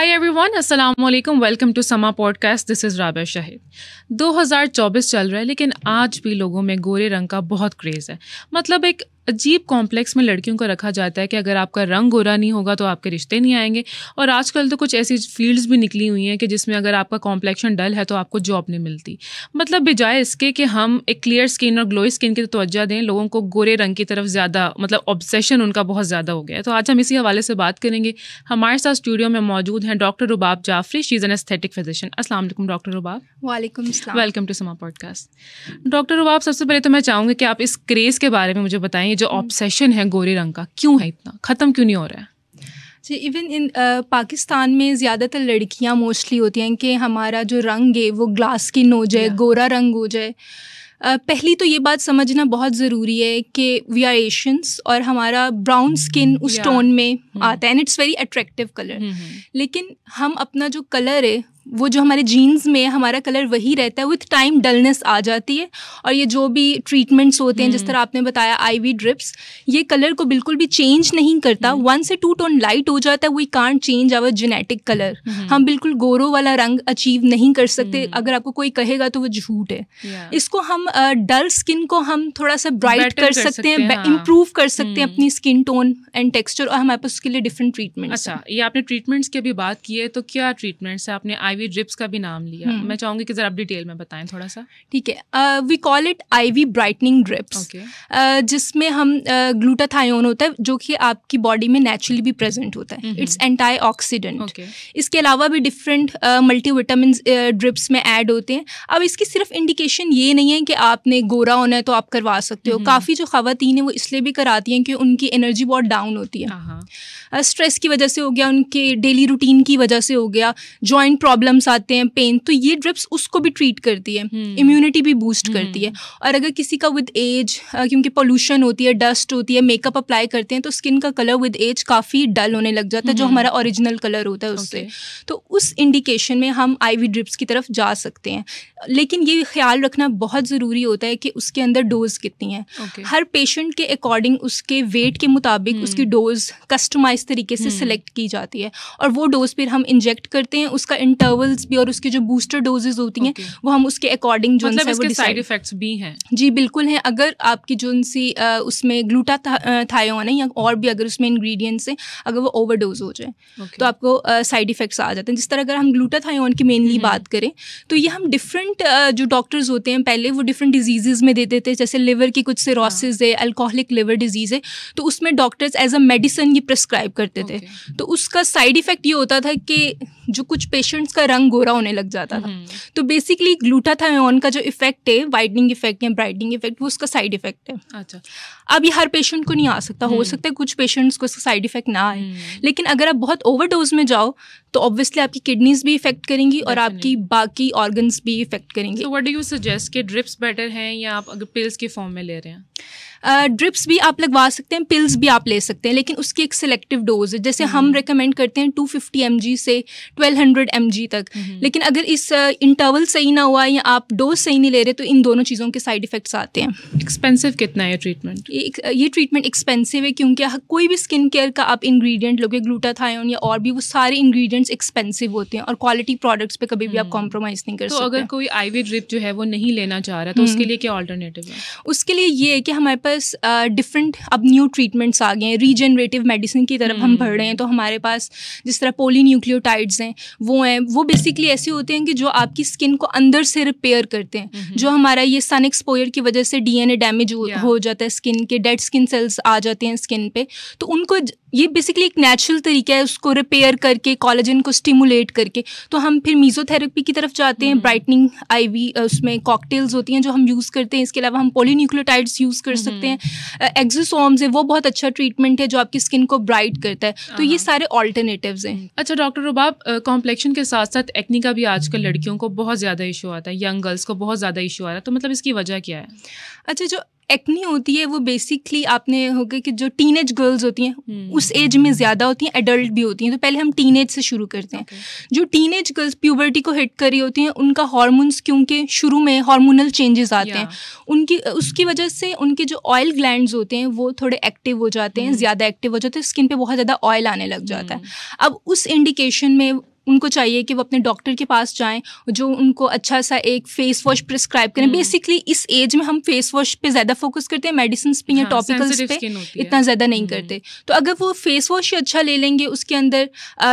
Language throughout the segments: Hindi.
हाय एवरीवन, अस्सलाम वालेकुम, welcome to Samaa podcast. This is Rabia Shahid. 2024 चल रहा है लेकिन आज भी लोगों में गोरे रंग का बहुत क्रेज़ है। मतलब एक अजीब कॉम्प्लेक्स में लड़कियों को रखा जाता है कि अगर आपका रंग गोरा नहीं होगा तो आपके रिश्ते नहीं आएंगे। और आजकल तो कुछ ऐसी फील्ड्स भी निकली हुई हैं कि जिसमें अगर आपका कॉम्प्लेक्शन डल है तो आपको जॉब नहीं मिलती। मतलब बजाय इसके कि हम एक क्लियर स्किन और ग्लोई स्किन की तवज्जो दें, लोगों को गोरे रंग की तरफ ज़्यादा मतलब ऑब्सेशन उनका बहुत ज़्यादा हो गया है। तो आज हम इसी हवाले से बात करेंगे। हमारे साथ स्टूडियो में मौजूद हैं doctor Rubab Jafri. She is an aesthetic physician. अस्सलाम वालेकुम डॉक्टर रुबाब। वालेकुम सलाम। Welcome to Samaa podcast. Doctor Rubab, सबसे पहले तो मैं चाहूँगी कि आप इस क्रेज़ के बारे में मुझे बताएं। जो ऑब्सेशन है गोरे रंग का, क्यों है इतना, ख़त्म क्यों नहीं हो रहा है? जी, इवन इन पाकिस्तान में ज़्यादातर लड़कियां मोस्टली होती हैं कि हमारा जो रंग है वो ग्लास स्किन हो जाए, गोरा रंग हो जाए। पहली तो ये बात समझना बहुत ज़रूरी है कि वी आर एशियंस और हमारा ब्राउन स्किन उस टोन में आता है and it's very attractive colour. लेकिन हम अपना जो कलर है वो जो हमारे जीन्स में हमारा कलर वही रहता है। विथ टाइम डलनेस आ जाती है और ये जो भी ट्रीटमेंट्स होते हैं जिस तरह आपने बताया आईवी ड्रिप्स, ये कलर को बिल्कुल भी चेंज नहीं करता। 1 से 2 टोन लाइट हो जाता है। We can't change our genetic colour. हम बिल्कुल गोरो वाला रंग अचीव नहीं कर सकते। अगर आपको कोई कहेगा तो वो झूठ है। इसको हम डल स्किन को हम थोड़ा सा ब्राइट कर सकते हैं, इम्प्रूव कर सकते हैं अपनी स्किन टोन एंड टेक्सचर, और हमारे पास उसके लिए डिफरेंट ट्रीटमेंट्स। अच्छा, ये आपने ट्रीटमेंट्स की अभी बात की है, तो क्या ट्रीटमेंट्स है? आपने आईवी ड्रिप्स का भी नाम लिया। मैं चाहूंगी कि जरा आप डिटेल में बताएं थोड़ा सा। ठीक है, we call it IV brightening drips, जिसमें हम ग्लूटाथायोन होता है जो कि आपकी बॉडी में नेचुरली भी प्रेजेंट होता है। It's anti oxidant. इसके अलावा भी डिफरेंट मल्टीविटामिन ड्रिप्स में ऐड होते हैं। अब इसकी सिर्फ इंडिकेशन ये नहीं है कि आपने गोरा होना है तो आप करवा सकते हो। काफ़ी जो ख़वातीन हैं वो इसलिए भी कराती हैं कि उनकी एनर्जी बहुत डाउन होती है। स्ट्रेस की वजह से हो गया, उनके डेली रूटीन की वजह से हो गया, जॉइंट प्रॉब्लम्स आते हैं, पेन, तो ये ड्रिप्स उसको भी ट्रीट करती है, इम्यूनिटी भी बूस्ट करती है। और अगर किसी का विद एज, क्योंकि पोल्यूशन होती है, डस्ट होती है, मेकअप अप्लाई करते हैं तो स्किन का कलर विद एज काफ़ी डल होने लग जाता है, जो हमारा ओरिजिनल कलर होता है उससे। तो उस इंडिकेशन में हम आईवी ड्रिप्स की तरफ जा सकते हैं। लेकिन ये ख्याल रखना बहुत ज़रूरी होता है कि उसके अंदर डोज कितनी है। हर पेशेंट के अकॉर्डिंग उसके वेट के मुताबिक उसकी डोज कस्टमाइज तरीके से सिलेक्ट की जाती है और वो डोज फिर हम इंजेक्ट करते हैं। उसका इंटरवल्स भी और उसके जो बूस्टर डोजेज होती हैं वो हम उसके अकॉर्डिंग जो मतलब इसके साइड इफेक्ट्स भी हैं? जी बिल्कुल हैं। अगर आपकी जो सी उसमें ग्लूटाथायोन है या और भी अगर उसमें इंग्रेडिएंट्स हैं, अगर वो ओवरडोज हो जाए तो आपको साइड इफेक्ट्स आ जाते हैं। जिस तरह अगर हम ग्लूटाथायोन की मेनली बात करें तो ये हम डिफरेंट जो डॉक्टर्स होते हैं पहले वो डिफरेंट डिजीजेज में देते थे, जैसे लिवर की कुछ सिरोसिस है, अल्कोहलिक लिवर डिजीज़ है, तो उसमें डॉक्टर्स एज अ मेडिसिन ये प्रिस्क्राइब करते थे। तो उसका साइड इफेक्ट ये होता था कि जो कुछ पेशेंट्स का रंग गोरा होने लग जाता था। तो बेसिकली ग्लूटाथायोन का जो इफेक्ट है, वाइटनिंग इफेक्ट या ब्राइटनिंग इफेक्ट, वो उसका साइड इफेक्ट है। अच्छा, अब ये हर पेशेंट को नहीं आ सकता, हो सकता है कुछ पेशेंट्स को इसका साइड इफेक्ट ना आए, लेकिन अगर आप बहुत ओवरडोज में जाओ तो ऑब्वियसली आपकी किडनीज भी इफेक्ट करेंगी और आपकी बाकी ऑर्गन्स भी इफेक्ट करेंगे। So what do you suggest कि ड्रिप्स बेटर हैं या आप अगर पिल्स के फॉर्म में ले रहे हैं? ड्रिप्स भी आप लगवा सकते हैं, पिल्स भी आप ले सकते हैं, लेकिन उसकी एक सिलेक्टिव डोज है। जैसे हम रेकमेंड करते हैं 250 mg से 1200 mg तक। लेकिन अगर इस इंटरवल सही ना हुआ या आप डोज सही नहीं ले रहे तो इन दोनों चीज़ों के साइड इफेक्ट्स आते हैं। एक्सपेंसिव कितना है ये ट्रीटमेंट? ये ट्रीटमेंट एक्सपेंसिव है क्योंकि कोई भी स्किन केयर का आप इंग्रेडिएंट लोगे, ग्लूटाथायोन या और भी, वो सारे इंग्रेडिएंट्स एक्सपेंसिव होते हैं और क्वालिटी प्रोडक्ट्स पे कभी भी आप कॉम्प्रोमाइज़ नहीं कर सकते। तो अगर कोई आईवी ड्रिप जो है वो नहीं लेना चाह रहा तो उसके लिए क्या ऑल्टरनेटिव है? उसके लिए ये है कि हमारे पास डिफरेंट अब न्यू ट्रीटमेंट्स आ गए हैं, रीजनरेटिव मेडिसिन की तरफ हम बढ़ रहे हैं। तो हमारे पास जिस तरह पॉलीन्यूक्लियोटाइड्स हैं, वो बेसिकली ऐसे होते हैं कि जो आपकी स्किन को अंदर से रिपेयर करते हैं। जो हमारा ये सन एक्सपोजर की वजह से डीएनए डैमेज हो जाता है, स्किन के डेड स्किन सेल्स आ जाते हैं स्किन पे, तो उनको ये बेसिकली एक नेचुरल तरीका है उसको रिपेयर करके, कोलेजन को स्टिमुलेट करके। तो हम फिर मीजोथेरेपी की तरफ जाते हैं। ब्राइटनिंग आईवी उसमें कॉकटेल्स होती हैं जो हम यूज़ करते हैं। इसके अलावा हम पॉलीन्यूक्लियोटाइड्स यूज़ कर सकते हैं। एक्सोसोम्स है, वो बहुत अच्छा ट्रीटमेंट है जो आपकी स्किन को ब्राइट करता है। तो ये सारे ऑल्टरनेटिव्स हैं। अच्छा डॉक्टर रुबाब, कॉम्प्लेक्शन के साथ साथ एक्नी का भी आजकल लड़कियों को बहुत ज़्यादा इशू आता है, यंग गर्ल्स को बहुत ज़्यादा इशू आ रहा है, तो मतलब इसकी वजह क्या है? अच्छा, जो एक्नी होती है वो बेसिकली आपने हो गया कि जो टीनेज गर्ल्स होती हैं उस एज में ज़्यादा होती हैं, एडल्ट भी होती हैं। तो पहले हम टीनेज से शुरू करते हैं। जो टीनेज गर्ल्स प्यूबर्टी को हिट कर रही होती हैं, उनका हार्मोन्स, क्योंकि शुरू में हार्मोनल चेंजेस आते हैं, उसकी वजह से उनके जो ऑयल ग्लैंड्स होते हैं वो थोड़े एक्टिव हो जाते हैं, ज़्यादा एक्टिव हो जाते हैं, स्किन पे बहुत ज़्यादा ऑयल आने लग जाता है। अब उस इंडिकेशन में उनको चाहिए कि वो अपने डॉक्टर के पास जाएं, जो उनको अच्छा सा एक फेस वॉश प्रिस्क्राइब करें। बेसिकली इस एज में हम फेस वॉश पे ज़्यादा फोकस करते हैं, मेडिसिन पे या टॉपिकल्स पे इतना ज़्यादा नहीं करते। तो अगर वो फेस वॉश ही अच्छा ले लेंगे, उसके अंदर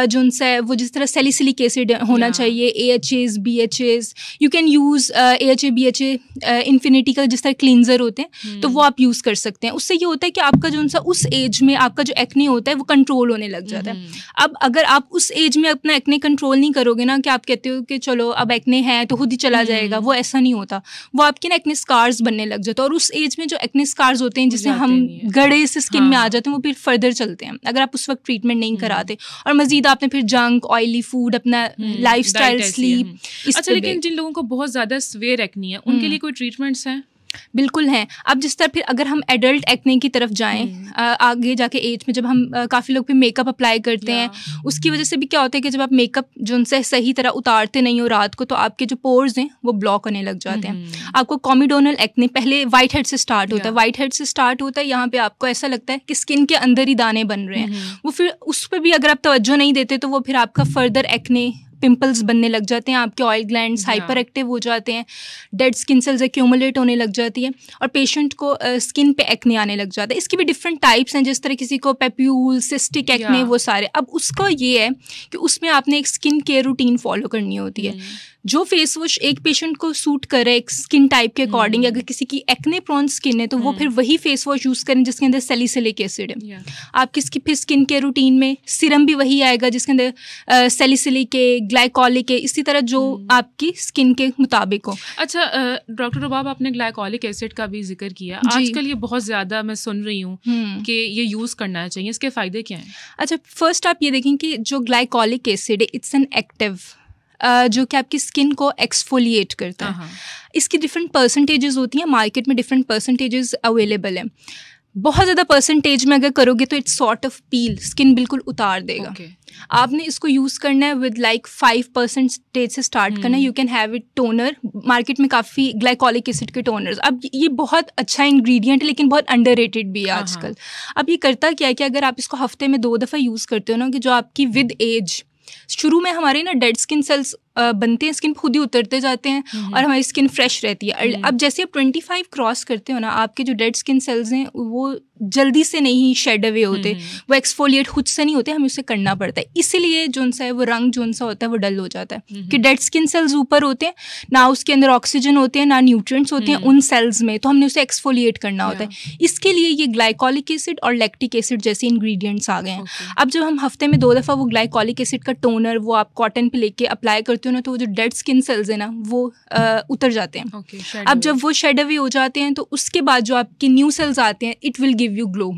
जो उनसे वो जिस तरह सैलिसिलिक एसिड होना चाहिए, AHAs BHAs, you can use AHA BHA infinity का जिस तरह क्लींजर होते हैं, तो वो आप यूज़ कर सकते हैं। उससे ये होता है कि आपका जो उनसा उस एज में आपका जो एक्ने होता है वो कंट्रोल होने लग जाता है। अब अगर आप उस एज में अपना एक्ने कंट्रोल नहीं करोगे ना, कि आप कहते हो कि चलो अब एक्ने है तो खुद ही चला जाएगा, वो ऐसा नहीं होता। वो आपके ना एक्ने स्कार्स बनने लग जाते हैं, और उस एज में जो एक्ने स्कार्स होते हैं जिससे हम गड़े से स्किन में आ जाते हैं, वो फिर फर्दर चलते हैं अगर आप उस वक्त ट्रीटमेंट नहीं कराते। और मजीद आपने फिर जंक, ऑयली फूड, अपना लाइफस्टाइल, स्लीप। अच्छा, लेकिन जिन लोगों को बहुत ज़्यादा स्वेयर एक्ने है, उनके लिए कोई ट्रीटमेंट्स हैं? बिल्कुल हैं। अब जिस तरह फिर अगर हम एडल्ट एक्ने की तरफ जाएं, आगे जाके एज में जब हम काफ़ी लोग फिर मेकअप अप्लाई करते हैं, उसकी वजह से भी क्या होता है कि जब आप मेकअप जो उनसे सही तरह उतारते नहीं हो रात को, तो आपके जो पोर्स हैं वो ब्लॉक होने लग जाते हैं। आपको कॉमिडोनल एक्ने पहले वाइट हेड से स्टार्ट होता है, वाइट हेड से स्टार्ट होता है, यहाँ पे आपको ऐसा लगता है कि स्किन के अंदर ही दाने बन रहे हैं। वो फिर उस पर भी अगर आप तवज्जो नहीं देते तो वो फिर आपका फर्दर एक्ने, पिंपल्स बनने लग जाते हैं, आपके ऑयल ग्लैंड्स हाइपर एक्टिव हो जाते हैं, डेड स्किन सेल्स एक्यूमुलेट होने लग जाती है, और पेशेंट को स्किन पे एक्ने आने लग जाता है। इसकी भी डिफरेंट टाइप्स हैं, जिस तरह किसी को पेप्यूल, सिस्टिक एक्ने, वो सारे। अब उसका ये है कि उसमें आपने एक स्किन केयर रूटीन फॉलो करनी होती है। जो फेस वॉश एक पेशेंट को सूट करे एक स्किन टाइप के अकॉर्डिंग, अगर किसी की एक्ने प्रोन स्किन है तो वो फिर वही फेस वॉश यूज़ करें जिसके अंदर सैलिसिलिक एसिड है। आपकी फिर स्किन केयर रूटीन में सिरम भी वही आएगा जिसके अंदर सैलिसिलिक है, ग्लाइकोलिक है, इसी तरह जो आपकी स्किन के मुताबिक हो। अच्छा डॉक्टर रुबाब, आपने ग्लाइकोलिक एसिड का भी जिक्र किया। आजकल ये बहुत ज़्यादा मैं सुन रही हूँ कि ये यूज़ करना चाहिए, इसके फ़ायदे क्या हैं? अच्छा, फर्स्ट आप ये देखें कि जो ग्लाइकोलिक एसिड है, इट्स एन एक्टिव जो कि आपकी स्किन को एक्सफोलिएट करता है। इसकी डिफरेंट परसेंटेजेस होती हैं, मार्केट में डिफरेंट परसेंटेजेस अवेलेबल हैं। बहुत ज़्यादा परसेंटेज में अगर करोगे तो it's sort of peel, skin बिल्कुल उतार देगा। आपने इसको यूज़ करना है विद लाइक 5% से स्टार्ट करना है। You can have it toner, market में काफ़ी ग्लाइकोलिक एसिड के टोनर्स। अब ये बहुत अच्छा इंग्रेडिएंट है लेकिन बहुत अंडररेटेड भी है आजकल। अब ये करता क्या है कि अगर आप इसको हफ्ते में 2 दफ़ा यूज़ करते हो ना, कि जो आपकी विद एज, शुरू में हमारे ना डेड स्किन सेल्स बनते हैं, स्किन खुद ही उतरते जाते हैं और हमारी स्किन फ्रेश रहती है। अब जैसे आप 25 क्रॉस करते हो ना, आपके जो डेड स्किन सेल्स हैं वो जल्दी से नहीं शेड अवे होते, वो एक्सफोलिएट खुद से नहीं होते, हमें उसे करना पड़ता है। इसीलिए जो सा है वो रंग जो सा होता है वो डल हो जाता है, कि डेड स्किन सेल्स ऊपर होते हैं ना, उसके अंदर ऑक्सीजन होते हैं ना न्यूट्रिएंट्स होते हैं उन सेल्स में, तो हमने उसे एक्सफोलिएट करना होता है। इसके लिए ये ग्लाइकोलिक एसिड और लैक्टिक एसिड जैसे इंग्रेडिएंट्स आ गए हैं। अब जब हम हफ्ते में 2 दफ़ा वो ग्लाइकोलिक एसिड का टोनर वो आप कॉटन पे लेके अप्लाई करते हो ना, तो वो जो डेड स्किन सेल्स है ना वो उतर जाते हैं। अब जब वो शेड अवे हो जाते हैं तो उसके बाद जो आपके न्यू सेल्स आते हैं, it will give you glow.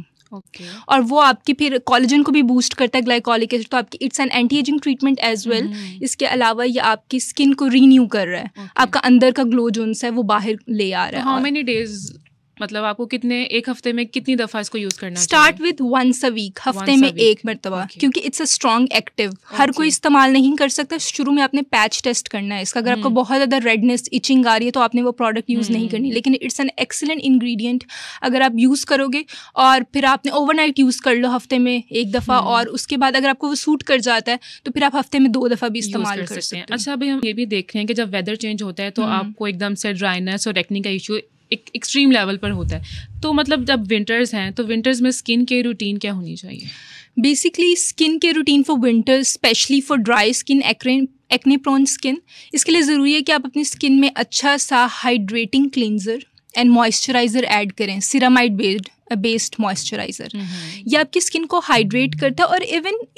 और वो आपकी फिर कोलेजन को भी बूस्ट करता है ग्लाइकोलिक एसिड, तो आपकी it's an anti ageing treatment as well. इसके अलावा ये आपकी स्किन को रीन्यू कर रहा है, आपका अंदर का ग्लो जो है वो बाहर ले आ रहा है। हाउ मेनी डेज, मतलब आपको कितने, एक हफ्ते में कितनी दफ़ा इसको यूज़ करना है? Start with once a week, हफ्ते में 1 मरतबा, क्योंकि इट्स अ स्ट्रॉन्ग एक्टिव। हर कोई इस्तेमाल नहीं कर सकता। शुरू में आपने पैच टेस्ट करना है इसका, अगर आपको बहुत ज़्यादा रेडनेस, इचिंग आ रही है तो आपने वो प्रोडक्ट यूज़ नहीं करनी, लेकिन इट्स एन एक्सीलेंट इंग्रेडिएंट। अगर आप यूज़ करोगे और फिर आपने ओवरनाइट यूज़ कर लो हफ्ते में 1 दफ़ा, और उसके बाद अगर आपको वो सूट कर जाता है तो फिर आप हफ्ते में 2 दफ़ा भी इस्तेमाल कर सकते हैं। अच्छा, अभी हम ये भी देख रहे हैं कि जब वेदर चेंज होता है तो आपको एकदम से ड्राइनेस और एक्ने का इशू एक एक्सट्रीम लेवल पर होता है, तो मतलब जब विंटर्स हैं तो विंटर्स में स्किन केयर रूटीन क्या होनी चाहिए? Basically skin care routine for winters, specially for dry skin, acne prone skin, इसके लिए ज़रूरी है कि आप अपनी स्किन में अच्छा सा hydrating cleanser and moisturiser add करें, सिरामाइड बेस्ड मॉइस्चराइज़र। ये आपकी स्किन को हाइड्रेट करता है, और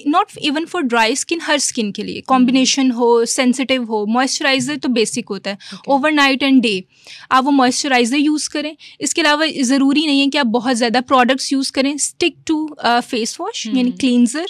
not even for dry skin, her skin के लिए कॉम्बिनेशन हो, सेंसिटिव हो, मॉइस्चराइज़र तो बेसिक होता है। ओवरनाइट एंड डे आप वो मॉइस्चराइज़र यूज़ करें। इसके अलावा ज़रूरी नहीं है कि आप बहुत ज़्यादा प्रोडक्ट्स यूज़ करें। स्टिक टू फेस वॉश, यानी क्लींजर,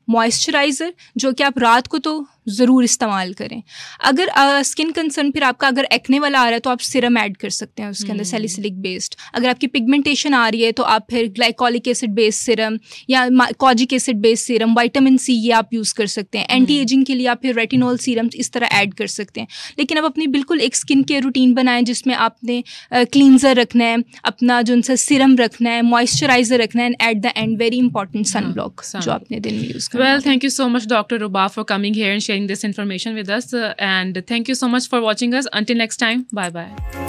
मॉइस्चराइज़र, जो कि आप रात को तो ज़रूर इस्तेमाल करें। अगर स्किन कंसर्न फिर आपका अगर एक्ने वाला आ रहा है तो आप सिरम ऐड कर सकते हैं उसके अंदर, सैलिसिलिक बेस्ड। अगर आपकी पिगमेंटेशन आ रही है तो आप फिर ग्लाइकोलिक एसिड बेस्ड सिरम या kojic acid based serum, vitamin C, ये आप यूज़ कर सकते हैं। एंटी एजिंग के लिए आप फिर रेटिनॉल सीरम्स इस तरह ऐड कर सकते हैं। लेकिन अब अपनी बिल्कुल एक स्किन केयर रूटीन बनाएं जिसमें आपने क्लींजर रखना है, अपना जो उनसे सिरम रखना है, मॉइस्चराइज़र रखना है, and at the end very important sun block जो आपने दिन में यूज़ करना है। Well, thank you so much doctor Rubab for coming here and sharing this information with us. And thank you so much for watching us. Until next time, bye-bye.